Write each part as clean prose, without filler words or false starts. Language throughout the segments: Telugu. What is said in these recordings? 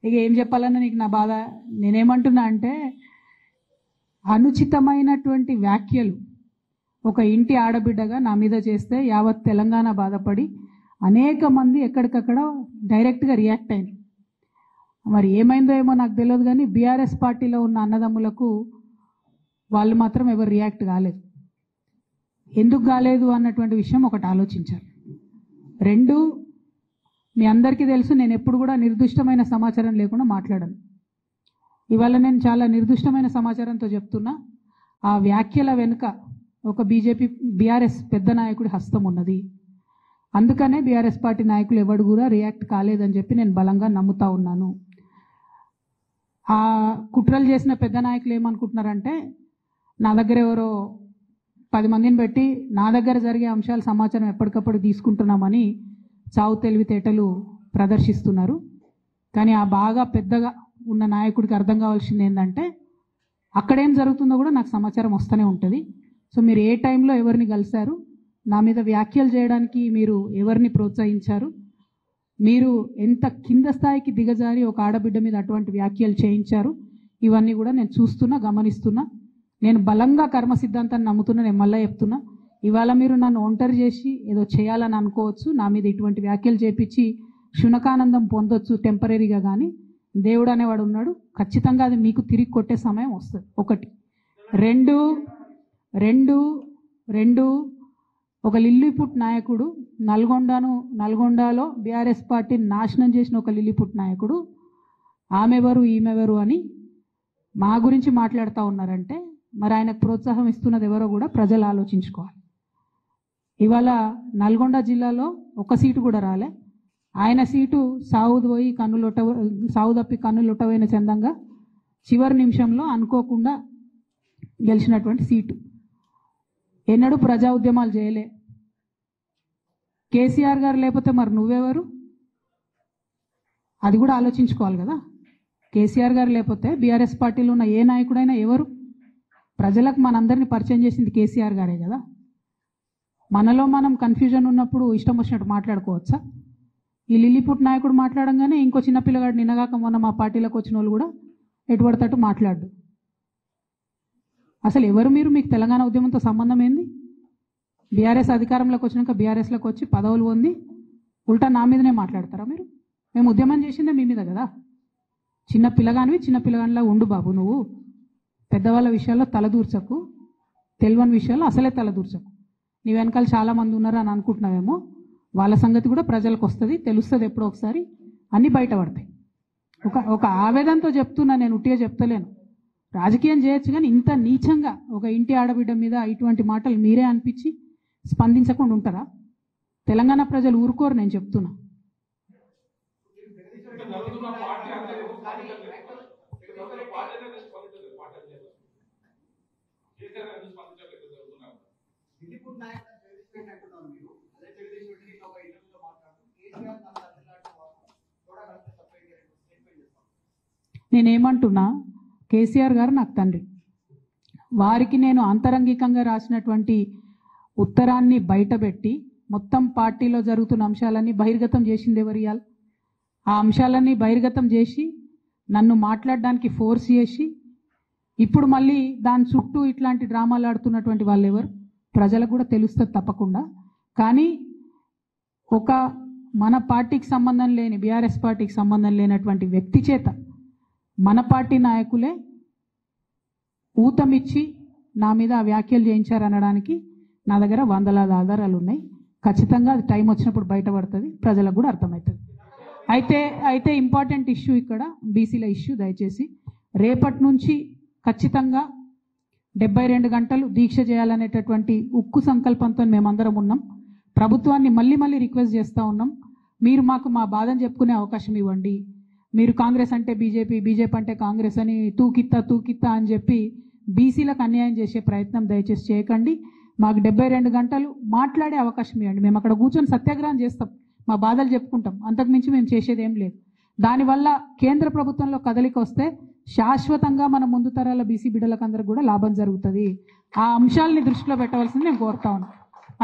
ఇక ఏం చెప్పాలన్నా నీకు నా బాధ. నేనేమంటున్నా అంటే అనుచితమైనటువంటి వ్యాఖ్యలు ఒక ఇంటి ఆడబిడ్డగా నా మీద చేస్తే యావత్ తెలంగాణ బాధపడి అనేక మంది ఎక్కడికక్కడ డైరెక్ట్గా రియాక్ట్ అయింది. మరి ఏమైందో ఏమో నాకు తెలియదు, కానీ బీఆర్ఎస్ పార్టీలో ఉన్న అన్నదమ్ములకు వాళ్ళు మాత్రం ఎవరు రియాక్ట్ కాలేదు. ఎందుకు కాలేదు అన్నటువంటి విషయం ఒకటి ఆలోచించాలి. రెండు, మీ అందరికీ తెలుసు నేను ఎప్పుడు కూడా నిర్దిష్టమైన సమాచారం లేకుండా మాట్లాడను. ఇవాళ నేను చాలా నిర్దిష్టమైన సమాచారంతో చెప్తున్నా. ఆ వ్యాఖ్యల వెనుక ఒక బీఆర్ఎస్ పెద్ద నాయకుడి హస్తం ఉన్నది. అందుకనే బీఆర్ఎస్ పార్టీ నాయకులు ఎవరు కూడా రియాక్ట్ కాలేదని చెప్పి నేను బలంగా నమ్ముతా ఉన్నాను. ఆ కుట్రలు చేసిన పెద్ద నాయకులు ఏమనుకుంటున్నారంటే నా దగ్గర ఎవరో 10 మందిని పెట్టి నా దగ్గర జరిగే అంశాల సమాచారం ఎప్పటికప్పుడు తీసుకుంటున్నామని చావు తెలివితేటలు ప్రదర్శిస్తున్నారు. కానీ ఆ బాగా పెద్దగా ఉన్న నాయకుడికి అర్థం కావాల్సింది ఏంటంటే అక్కడేం జరుగుతుందో కూడా నాకు సమాచారం వస్తూనే ఉంటుంది. సో మీరు ఏ టైంలో ఎవరిని కలిశారు, నా మీద వ్యాఖ్యలు చేయడానికి మీరు ఎవరిని ప్రోత్సహించారు, మీరు ఎంత కింద స్థాయికి దిగజారి ఒక ఆడబిడ్డ మీద అటువంటి వ్యాఖ్యలు చేయించారు, ఇవన్నీ కూడా నేను చూస్తున్నా, గమనిస్తున్నా. నేను బలంగా కర్మ సిద్ధాంతాన్ని నమ్ముతున్నా. నేను మళ్ళీ చెప్తున్నా, ఇవాళ మీరు నన్ను ఒంటరి చేసి ఏదో చేయాలని అనుకోవచ్చు, నా మీద ఇటువంటి వ్యాఖ్యలు చేపించి శునకానందం పొందొచ్చు టెంపరీగా, కానీ దేవుడు అనేవాడు ఉన్నాడు. ఖచ్చితంగా అది మీకు తిరిగి కొట్టే సమయం వస్తుంది. ఒకటి. రెండు ఒక లిల్లీపుట్ నాయకుడు నల్గొండలో బీఆర్ఎస్ పార్టీని నాశనం చేసిన ఒక లిల్లీపుట్ నాయకుడు ఆమెవరు ఈమెవరు అని మా గురించి మాట్లాడుతూ ఉన్నారంటే మరి ఆయనకు ప్రోత్సాహం ఇస్తున్నది ఎవరో కూడా ప్రజలు ఆలోచించుకోవాలి. ఇవాళ నల్గొండ జిల్లాలో ఒక సీటు కూడా రాలే. ఆయన సీటు సావు తప్పి కన్నులొట్టవైన చందంగా చివరి నిమిషంలో అనుకోకుండా గెలిచినటువంటి సీటు. ఎన్నడూ ప్రజా ఉద్యమాలు చేయలే. కేసీఆర్ గారు లేకపోతే మరి నువ్వెవరు, అది కూడా ఆలోచించుకోవాలి కదా. కేసీఆర్ గారు లేకపోతే బీఆర్ఎస్ పార్టీలో ఉన్న ఏ నాయకుడైనా ఎవరు? ప్రజలకు మనందరినీ పరిచయం చేసింది కేసీఆర్ గారే కదా. మనలో మనం కన్ఫ్యూజన్ ఉన్నప్పుడు ఇష్టం వచ్చినట్టు మాట్లాడుకోవచ్చా? ఈ లిల్లీపుట్ నాయకుడు మాట్లాడంగానే ఇంకో చిన్న పిల్లగాడు నిన్నగాక మొన్న మా పార్టీలోకి వచ్చిన వాళ్ళు కూడా ఎటుపడతట్టు మాట్లాడు. అసలు ఎవరు మీరు? మీకు తెలంగాణ ఉద్యమంతో సంబంధం ఏంది? బీఆర్ఎస్ అధికారంలోకి వచ్చినాక బీఆర్ఎస్లోకి వచ్చి పదవులు పొంది ఉల్టా నా మీదనే మాట్లాడతారా మీరు? మేము ఉద్యమం చేసిందే మీ మీద కదా. చిన్న పిల్లగానిలా ఉండు బాబు. నువ్వు పెద్దవాళ్ళ విషయాల్లో తలదూర్చకు, తెలియని విషయాల్లో అసలే తలదూర్చకు. నీ వెనకాల చాలామంది ఉన్నారు అని అనుకుంటున్నావేమో. వాళ్ళ సంగతి కూడా ప్రజలకు వస్తుంది, తెలుస్తుంది. ఎప్పుడో ఒకసారి అన్నీ బయటపడతాయి. ఒక ఆవేదనతో చెప్తున్నా, నేను ఉట్టిగా చెప్తలేను. రాజకీయం చేయొచ్చు, కానీ ఇంత నీచంగా ఒక ఇంటి ఆడబిడ్డ మీద ఇటువంటి మాటలు మీరే అనిపించి స్పందించకుండా ఉంటారా? తెలంగాణ ప్రజలు ఊరుకోరు, నేను చెప్తున్నా. నేనేమంటున్నా, కేసీఆర్ గారు నాకు తండ్రి. వారికి నేను అంతరంగికంగా రాసినటువంటి ఉత్తరాన్ని బయటపెట్టి మొత్తం పార్టీలో జరుగుతున్న అంశాలన్నీ బహిర్గతం చేసింది ఎవరు? ఇయాల ఆ అంశాలన్నీ బహిర్గతం చేసి నన్ను మాట్లాడడానికి ఫోర్స్ చేసి ఇప్పుడు మళ్ళీ దాని చుట్టూ ఇట్లాంటి డ్రామాలు ఆడుతున్నటువంటి వాళ్ళు ఎవరు? ప్రజలకు కూడా తెలుస్తుంది తప్పకుండా. కానీ ఒక మన పార్టీకి సంబంధం లేని, బీఆర్ఎస్ పార్టీకి సంబంధం లేనటువంటి వ్యక్తి చేత మన పార్టీ నాయకులే ఊతమిచ్చి నా మీద ఆ వ్యాఖ్యలు చేయించారనడానికి నా దగ్గర వందలాది ఆధారాలు ఉన్నాయి. ఖచ్చితంగా అది టైం వచ్చినప్పుడు బయటపడుతుంది, ప్రజలకు కూడా అర్థమవుతుంది. అయితే ఇంపార్టెంట్ ఇష్యూ ఇక్కడ బీసీల ఇష్యూ. దయచేసి రేపటి నుంచి ఖచ్చితంగా 72 గంటలు దీక్ష చేయాలనేటటువంటి ఉక్కు సంకల్పంతో మేమందరం ఉన్నాం. ప్రభుత్వాన్ని మళ్ళీ రిక్వెస్ట్ చేస్తూ ఉన్నాం, మీరు మాకు మా బాధను చెప్పుకునే అవకాశం ఇవ్వండి. మీరు కాంగ్రెస్ అంటే బీజేపీ అంటే కాంగ్రెస్ అని తూకిత్తా అని చెప్పి బీసీలకు అన్యాయం చేసే ప్రయత్నం దయచేసి చేయకండి. మాకు 72 గంటలు మాట్లాడే అవకాశం ఇవ్వండి. మేము అక్కడ కూర్చొని సత్యాగ్రహం చేస్తాం, మా బాధలు చెప్పుకుంటాం. అంతకుమించి మేము చేసేది ఏం లేదు. దానివల్ల కేంద్ర ప్రభుత్వంలో కదలిక వస్తే శాశ్వతంగా మన ముందు తరాల బీసీ బిడ్డలకు అందరికి కూడా లాభం జరుగుతుంది. ఆ అంశాలని దృష్టిలో పెట్టవలసింది నేను కోరుతా ఉన్నాను.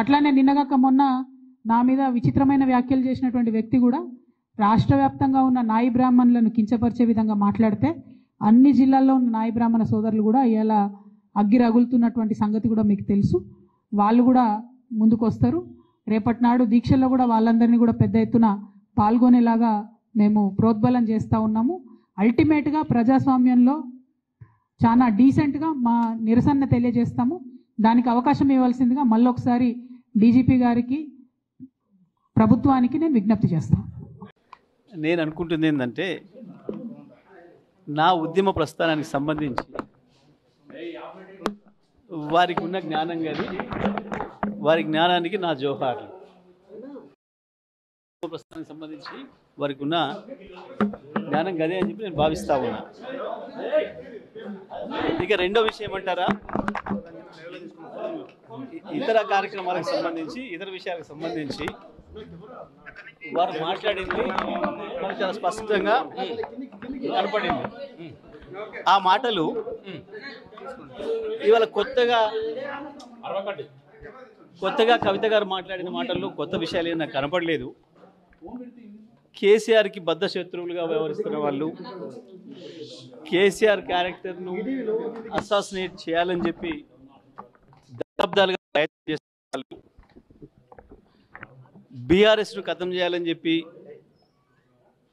అట్లానే నిన్నగాక మొన్న నా మీద విచిత్రమైన వ్యాఖ్యలు చేసినటువంటి వ్యక్తి కూడా రాష్ట్ర వ్యాప్తంగా ఉన్న నాయి బ్రాహ్మణులను కించపరిచే విధంగా మాట్లాడితే అన్ని జిల్లాల్లో ఉన్న నాయి బ్రాహ్మణ సోదరులు కూడా ఇలా అగ్గి రగులుతున్నటువంటి సంగతి కూడా మీకు తెలుసు. వాళ్ళు కూడా ముందుకు వస్తారు. రేపటి నాడు దీక్షల్లో కూడా వాళ్ళందరినీ కూడా పెద్ద ఎత్తున పాల్గొనేలాగా మేము ప్రోద్బలం చేస్తూ ఉన్నాము. అల్టిమేట్గా ప్రజాస్వామ్యంలో చాలా డీసెంట్గా మా నిరసన తెలియజేస్తాము. దానికి అవకాశం ఇవ్వాల్సిందిగా మళ్ళొకసారి డీజీపీ గారికి, ప్రభుత్వానికి నేను విజ్ఞప్తి చేస్తాను. నేను అనుకుంటుంది ఏంటంటే, నా ఉద్యమ ప్రస్థానానికి సంబంధించి వారికి ఉన్న జ్ఞానం కానీ వారి జ్ఞానానికి నా జోహార్లు. ప్రస్థానానికి సంబంధించి వారికి ఉన్న జ్ఞానం గదే అని చెప్పి నేను భావిస్తా ఉన్నా. ఇక రెండో విషయం ఏమంటారా, ఇతర కార్యక్రమాలకు సంబంధించి, ఇతర విషయాలకు సంబంధించి వారు మాట్లాడింది మనకు చాలా స్పష్టంగా కనపడింది. ఆ మాటలు ఇవాళ కొత్తగా కవిత గారు మాట్లాడిన మాటల్లో కొత్త విషయాలు ఏం నాకు కనపడలేదు. కేసీఆర్కి బద్ధ శత్రువులుగా వ్యవహరిస్తున్న వాళ్ళు, కేసీఆర్ క్యారెక్టర్ను అసాసినేట్ చేయాలని చెప్పి దశాబ్దాలుగా ప్రయత్నం చేస్తున్న వాళ్ళు, బీఆర్ఎస్ను ఖతం చేయాలని చెప్పి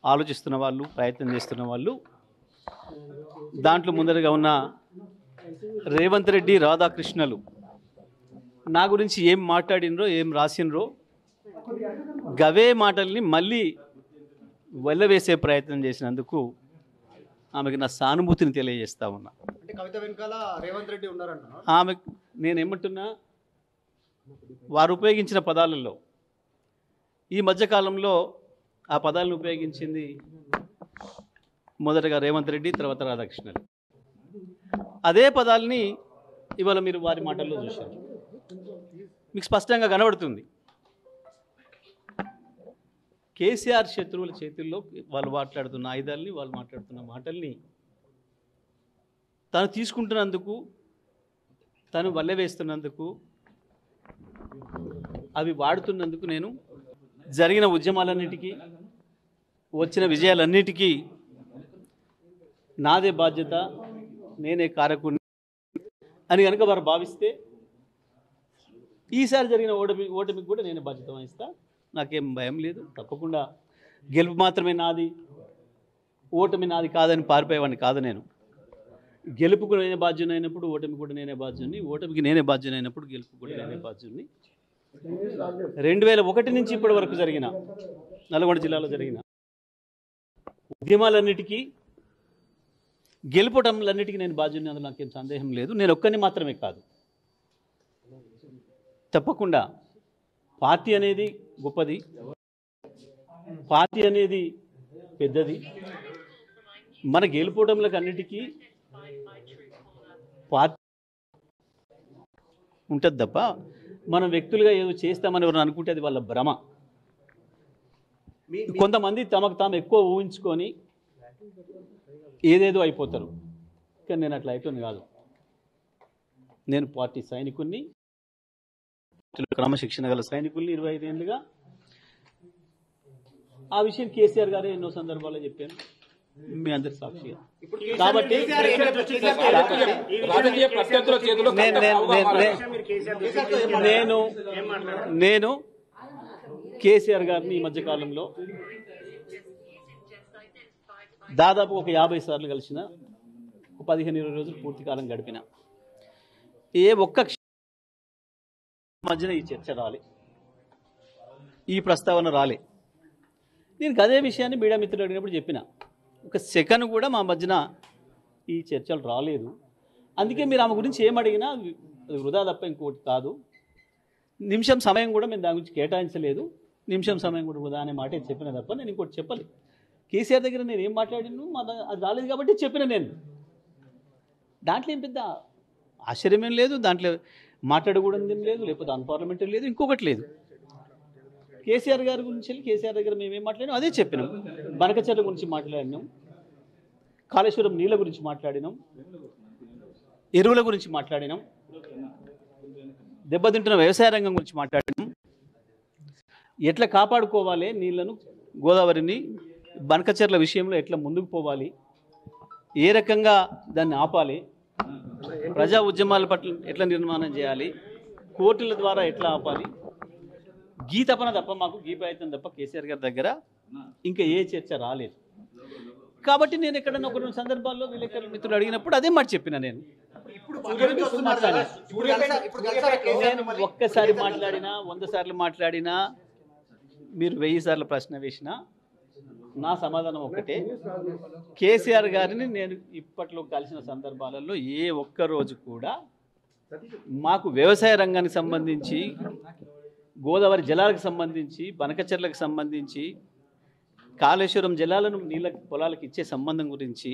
ఆలోచిస్తున్న వాళ్ళు, ప్రయత్నం చేస్తున్న వాళ్ళు, దాంట్లో ముందరగా ఉన్న రేవంత్ రెడ్డి, రాధాకృష్ణలు నా గురించి ఏం మాట్లాడినరో, ఏం రాసినరో గవే మాటల్ని మళ్ళీ వెళ్ళవేసే ప్రయత్నం చేసినందుకు ఆమెకి నా సానుభూతిని తెలియజేస్తా ఉన్నా. అంటే కవిత వెనకాల రేవంత్ రెడ్డి ఉన్నారంట. ఆమె నేనేమంటున్నా, వారు ఉపయోగించిన పదాలలో ఈ మధ్యకాలంలో ఆ పదాలను ఉపయోగించింది మొదటగా రేవంత్ రెడ్డి, తర్వాత రాధాకృష్ణన్. అదే పదాలని ఇవాళ మీరు వారి మాటల్లో చూశారు. మీకు స్పష్టంగా కనబడుతుంది కేసీఆర్ శత్రువుల చేతుల్లో వాళ్ళు మాట్లాడుతున్న ఆయుధాలని, వాళ్ళు మాట్లాడుతున్న మాటల్ని తను తీసుకుంటున్నందుకు, తను వల్లవేస్తున్నందుకు, అవి వాడుతున్నందుకు నేను జరిగిన ఉద్యమాలన్నిటికీ, వచ్చిన విజయాలన్నిటికీ నాదే బాధ్యత, నేనే కారకుని అని కనుక వారు భావిస్తే ఈసారి జరిగిన ఓటమికి కూడా నేనే బాధ్యత వహిస్తా. నాకేం భయం లేదు. తప్పకుండా గెలుపు మాత్రమే నాది, ఓటమి నాది కాదని పారిపోయేవాడిని కాదు. నేను గెలుపుకు నేనే బాధ్యుని అయినప్పుడు ఓటమి కూడా నేనే బాధ్యుని, ఓటమికి నేనే బాధ్యుని అయినప్పుడు గెలుపు కూడా నేనే బాధ్యుని. 2001 నుంచి ఇప్పటి వరకు జరిగిన నల్గొండ జిల్లాలో జరిగిన ఉద్యమాలన్నిటికీ, గెలుపటంలన్నిటికీ నేను బాధ్యుని, అందులో నాకేం సందేహం లేదు. నేను ఒక్కరిని మాత్రమే కాదు. తప్పకుండా పార్టీ అనేది గొప్పది, పార్టీ అనేది పెద్దది. మన గెలుపోవడంలకు అన్నిటికీ పార్టీ ఉంటుంది తప్ప మనం వ్యక్తులుగా ఏదో చేస్తామని ఎవరు అనుకుంటే అది వాళ్ళ భ్రమ. కొంతమంది తమకు తాము ఎక్కువ ఊహించుకొని ఏదేదో అయిపోతారు. కానీ నేను అట్లా అయిపోయింది కాదు. నేను పార్టీ సైనికుల్ని, క్రమశిక్షణ గల సైనికుల్ని 25 ఏళ్ళుగా. ఆ విషయం కేసీఆర్ గారే ఎన్నో సందర్భాల్లో చెప్పాను, మీ అందరి సాక్షిగా. కాబట్టి నేను కేసీఆర్ గారిని ఈ మధ్యకాలంలో దాదాపు ఒక 50 సార్లు కలిసిన, 15-20 రోజులు పూర్తి కాలం గడిపిన. ఏ ఒక్క మధ్యన ఈ చర్చ రాలే, ఈ ప్రస్తావన రాలే. నేను అదే విషయాన్ని మీడియా మిత్రులు అడిగినప్పుడు చెప్పిన. ఒక సెకండ్ కూడా మా మధ్యన ఈ చర్చలు రాలేదు. అందుకే మీరు ఆమె గురించి ఏం అడిగినా అది వృధా తప్ప ఇంకోటి కాదు. నిమిషం సమయం కూడా మేము దాని గురించి కేటాయించలేదు. నిమిషం సమయం కూడా వృధా అనే మాట చెప్పిన తప్ప నేను ఇంకోటి చెప్పలేదు. కేసీఆర్ దగ్గర నేను ఏం మాట్లాడిను అది రాలేదు కాబట్టి చెప్పిన. నేను దాంట్లో ఏం పెద్ద ఆశ్చర్యమేం లేదు, దాంట్లో మాట్లాడకూడదు ఏం లేదు, లేకపోతే అన్పార్లమెంటరీ లేదు, ఇంకొకటి లేదు. కేసీఆర్ గారి గురించి కేసీఆర్ దగ్గర మేమేం మాట్లాడినాం అదే చెప్పినాం. బనకచెర్ల గురించి మాట్లాడినాం, కాళేశ్వరం నీళ్ళ గురించి మాట్లాడినాం, ఎరువుల గురించి మాట్లాడినాం, దెబ్బతింటున్న వ్యవసాయ రంగం గురించి మాట్లాడినాం, ఎట్లా కాపాడుకోవాలి నీళ్లను, గోదావరిని బనకచెర్ల విషయంలో ఎట్లా ముందుకు పోవాలి, ఏ రకంగా దాన్ని ఆపాలి, ప్రజా ఉద్యమాల పట్ల ఎట్లా నిర్మాణం చేయాలి, కోర్టుల ద్వారా ఎట్లా ఆపాలి, గీ తపన తప్ప మాకు గీ ప్రయత్నం తప్ప కేసీఆర్ గారి దగ్గర ఇంకా ఏ చర్చ రాలేదు. కాబట్టి నేను ఎక్కడన్నా ఒక రెండు సందర్భాల్లో విలేకరుల మిత్రులు అడిగినప్పుడు అదే మాట చెప్పిన. నేను ఒక్కసారి మాట్లాడినా 100 సార్లు మాట్లాడినా మీరు 1000 సార్లు ప్రశ్న వేసినా నా సమాధానం ఒక్కటే. కేసీఆర్ గారిని నేను ఇప్పట్లో కలిసిన సందర్భాలలో ఏ ఒక్క రోజు కూడా మాకు వ్యవసాయ రంగానికి సంబంధించి, గోదావరి జలాలకు సంబంధించి, బనకచెర్లకు సంబంధించి, కాళేశ్వరం జలాలను నీళ్ళ పొలాలకు ఇచ్చే సంబంధం గురించి,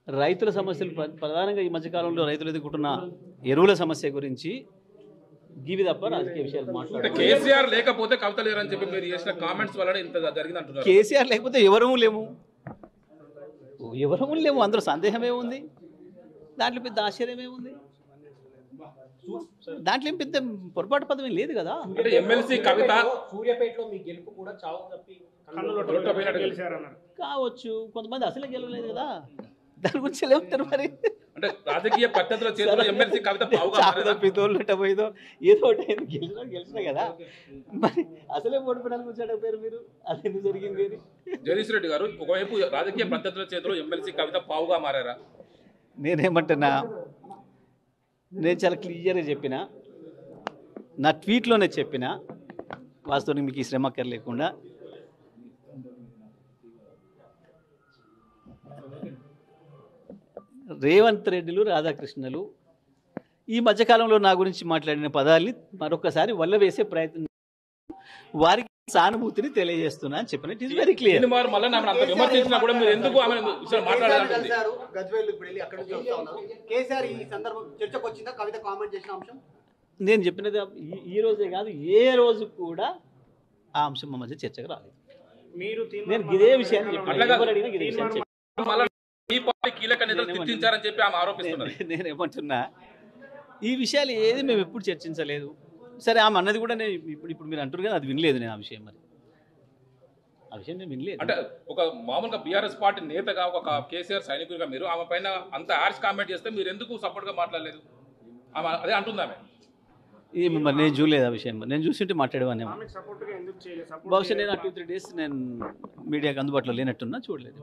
రైతుల సమస్యలు ప్రధానంగా ఈ మధ్యకాలంలో రైతులు ఎదుర్కొంటున్న ఎరువుల సమస్య గురించి గివి తప్ప రాజకీయ విషయాలు మాట్లాడారు. కేసీఆర్ లేకపోతే కవిత లేరని చెప్పి మీరు చేసిన కామెంట్స్ వల్ల ఇంత జరిగింది అంటున్నారు. కేసీఆర్ లేకపోతే ఎవరూ లేము, అందులో సందేహమే ఉంది, దాంట్లో పెద్ద ఆశ్చర్యం ఏముంది, దాంట్లో ఏం పెద్ద పొరపాటు పదం లేదు కదా. అంటే ఎమ్మెల్సీ కవిత సూర్యాపేటలో మీ గెలుపు కూడా చావు తప్పి కావచ్చు, కొంతమంది అసలే గెలవలేదు కదా, దాని గురించి ఏమంటారు మరి. అంటే రాజకీయ పద్ధతుల చేతిలో ఎమ్మెల్సీ కవిత పోయిదో ఏదో ఒకటి గెలిచినా కదా, మరి అసలే ఓడిపోవడానికి వచ్చాడు పేరు మీరు, అది ఎందుకు జరిగింది అని. జగదీష్ రెడ్డి గారు, ఒకవైపు రాజకీయ పద్ధతుల చేతిలో ఎమ్మెల్సీ కవిత పావుగా మారారా? నేనేమంటున్నా, నేను చాలా క్లియర్గా చెప్పిన, నా ట్వీట్లోనే చెప్పిన, వాస్తవానికి మీకు ఈ శ్రమ లేకుండా. రేవంత్ రెడ్డిలు, రాధాకృష్ణలు ఈ మధ్యకాలంలో నా గురించి మాట్లాడిన పదాల్ని మరొకసారి వల్లవేసే ప్రయత్నం, వారికి సానుభూతిని తెలియజేస్తున్నా అని చెప్పిన. It is very clear. నేను చెప్పినది ఈ రోజే కాదు, ఏ రోజు కూడా ఆ అంశం మా మధ్య చర్చకు రాలేదు. నేను ఇదే విషయాన్ని చెప్పిన. నేనేమంటున్నా, ఈ విషయాలు ఏది మేము ఎప్పుడు చర్చించలేదు. సరే, ఆమె అన్నది కూడా నేను ఇప్పుడు మీరు అంటారు కదా, అది వినలేదు నేను. ఆ విషయం నేను వినలేదు. అంటే ఒక మామూలుగా బీఆర్ఎస్ పార్టీ నేతగా, ఒక కేసీఆర్ సైనికుడిగా మీరు ఆమె పైన అంత హార్ష్ కామెంట్ చేస్తే మీరు ఎందుకు సపోర్ట్గా మాట్లాడలేదు? ఆమె అదే అంటుందా? మరి నేను చూడలేదు ఆ విషయం. నేను చూసింటే మాట్లాడేవాడిని. బహుశా నేను 2-3 డేస్ నేను మీడియాకి అందుబాటులో లేనట్టున్నా, చూడలేదు.